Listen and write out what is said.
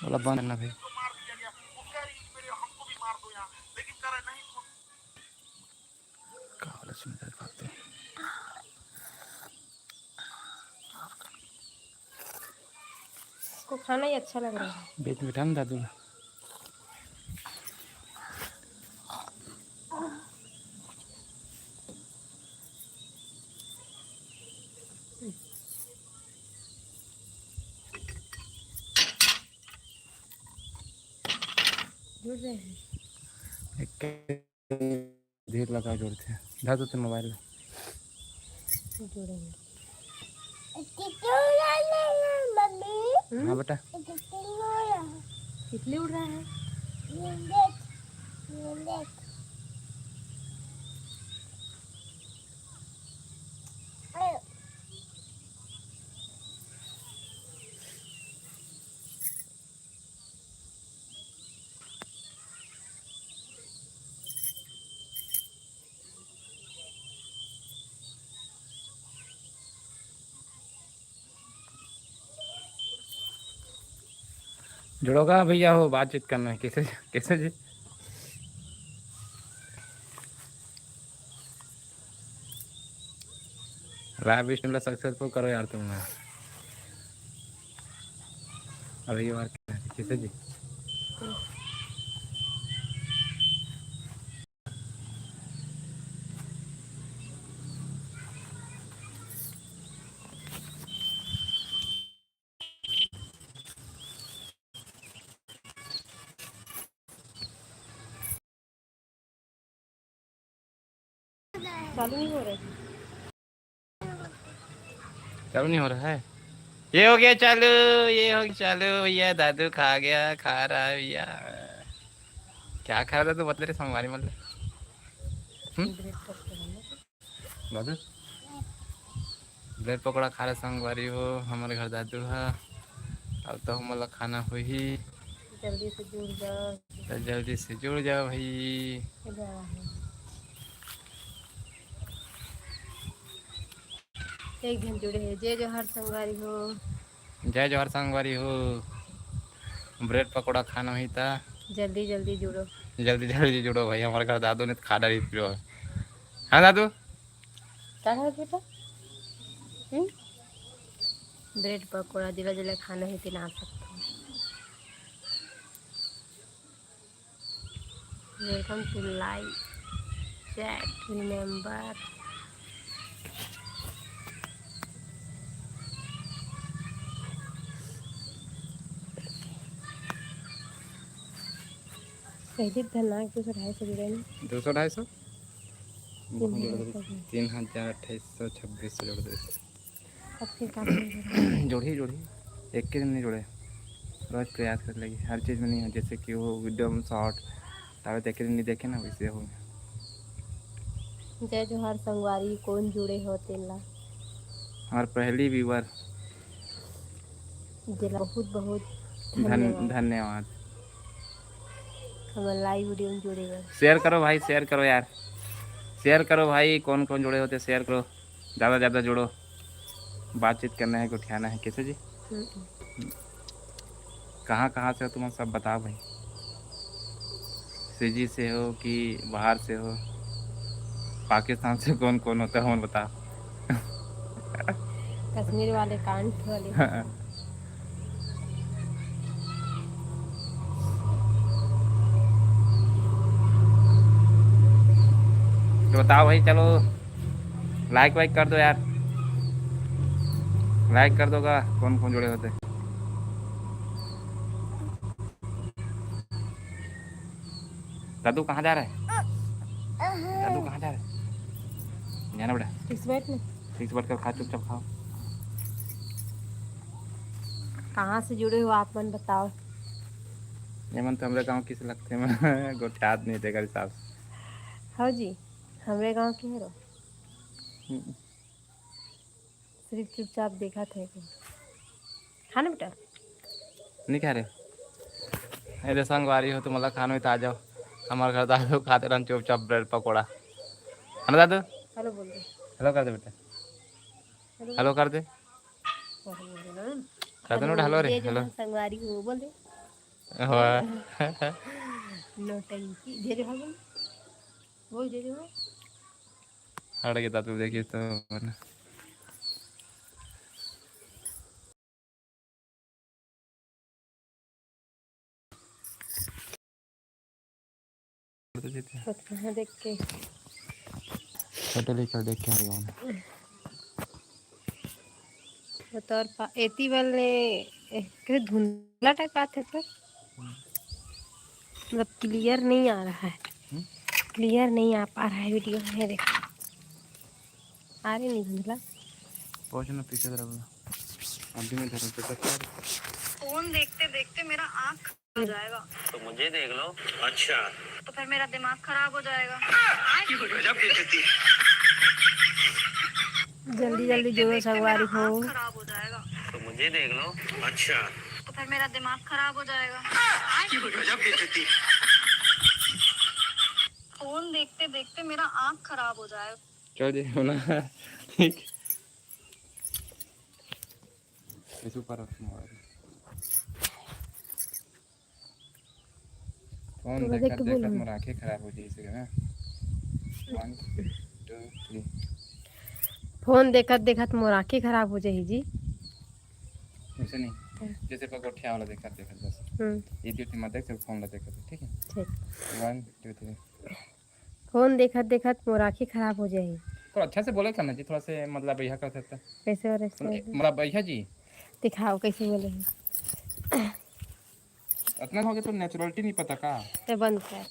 बोला बंद करना भाई। इसको खाना ही अच्छा लग रहा है। बीच में बैठा ना दादू। जुड़ रहे हैं। धीरे लगा जोड़ते हैं दादू तो मोबाइल जुड़ेंगे। हाँ बेटा तितली उड़ रहा है। जुड़ोगा भैया हो बातचीत करना है कैसे कैसे जी लाइव स्ट्रीम सक्सेसफुल करो यार तुम अभी बार कैसे जी चालू नहीं हो रहा है। चालू नहीं हो रहा है। ये हो गया चालू ये हो गया चालू भैया दादू खा गया खा रहा है भैया क्या खा रहा था तो बता रहे सोमवारी मतलब दादू ब्रेड पकौड़ा खा रहे सोमवारी हो हमारे घर दादू है अब तो हम खाना हो ही जल्दी से जुड़ जाओ। तो जल्दी से जुड़ जाओ भाई। एक दिन जुड़े हैं जय जोहार संगवारी हो। जय जोहर संगवारी हो ब्रेड पकौड़ा खाना ही था जल्दी जल्दी जुड़ो। जल्दी जल्दी जुड़ो भाई हमारे घर दादू ने खाना ही पियो हाँ दादू क्या है बेटा? ब्रेड पकौड़ा जिला जिला खाना ही तिना सकते हैं। Welcome to live chat remember. पहले धनाक 200-250 जुड़े नहीं 200-250 3,2826 जोड़ दे अब फिर काफ़ी जोड़ी जोड़ी एक के दिन नहीं जुड़े रोज प्रयास कर लेगी हर चीज़ में नहीं है जैसे कि वो वीडियो में शॉर्ट ताकि एक दिन नहीं देखे ना वैसे हो जय जोहार संगवारी कौन जुड़े हो तेला और पहली व्यूवर जिला बहुत बहुत धन्यवाद। धन्यवाद हमारे लाइव वीडियो में जुड़े हुए शेयर करो भाई शेयर करो यार शेयर करो भाई कौन कौन जुड़े होते शेयर करो ज़्यादा ज़्यादा जुड़ो बातचीत करना है उठाना है कैसे जी कहाँ कहाँ से हो तुम सब बताओ भाई सिजी से हो कि बाहर से हो पाकिस्तान से कौन कौन होता है बताओ कश्मीर वाले कांठ वाले तो बताओ भाई चलो लाइक वाइक कर दो यार लाइक कर दोगा कौन कौन जुड़े होते दादू कहाँ जा रहा है दादू कहाँ जा रहा है जाना बेटा फिक्स बैठ कर खा चुपचाप खाओ कहाँ से जुड़े हो आप मन बताओ। ये मन तो हमारे गाँव किस लगते में गोठात नहीं देगा हिसाब से हाँ जी हमारे गांव के हो सिर्फ चुपचाप देखा थे हाँ ना बेटा नहीं कह रहे अरे संगवारी हो तो मतलब खाना ही तो आ जाओ हमारे घर दादू खाते रहन चुपचाप ब्रेड पकौड़ा है ना दादू हेलो बोल दे हेलो कर दे बेटा हेलो कर दे कर दे बेटा हेलो रे जय हेलो जोहार संगवारी हो बोल दे वाह नौटंकी धीरे भागो वो धीरे वो हट गया दादू देखिए तो ना। देख के फोटो लेकर देख के आ रहा हूँ। तो और एती वाले कैसे धुंधला टाइप आते थे मतलब क्लियर नहीं आ रहा है क्लियर नहीं आ पा रहा है वीडियो में देख आ रही नहीं धुंधला पहुंचना पीछे तरफ अभी मैं धरम पे तक फोन देखते देखते मेरा आँख हो जाएगा तो मुझे देख लो। अच्छा तो फिर मेरा दिमाग खराब हो जाएगा गजब बेइज्जती। जल्दी जल्दी जोर संगवारी हो आँख खराब हो जाएगा तो मुझे देख लो। अच्छा तो फिर मेरा दिमाग खराब हो जाएगा गजब बेइज्जती। फोन देखते देखते मेरा आँख खराब हो जाएगा चल दे होना ठीक इस ऊपर रख मोबाइल फोन तो देखा देख के देखा बोलो मेरा आंखें खराब हो जाए इसलिए ना 1 2 3 फोन देखत देखत मोर आँखें खराब हो जाही जी ऐसे नहीं जैसे पगोठिया वाला देखा देखा बस ये ड्यूटी मत देख फोन ला देखा ठीक है ठीक 1 2 3 फोन देखत देखत मोर आँखें खराब हो जाही तो अच्छा से बोले करना जी थोड़ा से मतलब यह कर सकता कैसे और ऐसे मतलब भैया जी दिखाओ कैसे बोले इतना हो गया तो नेचुरलिटी नहीं पता का तो बंद कर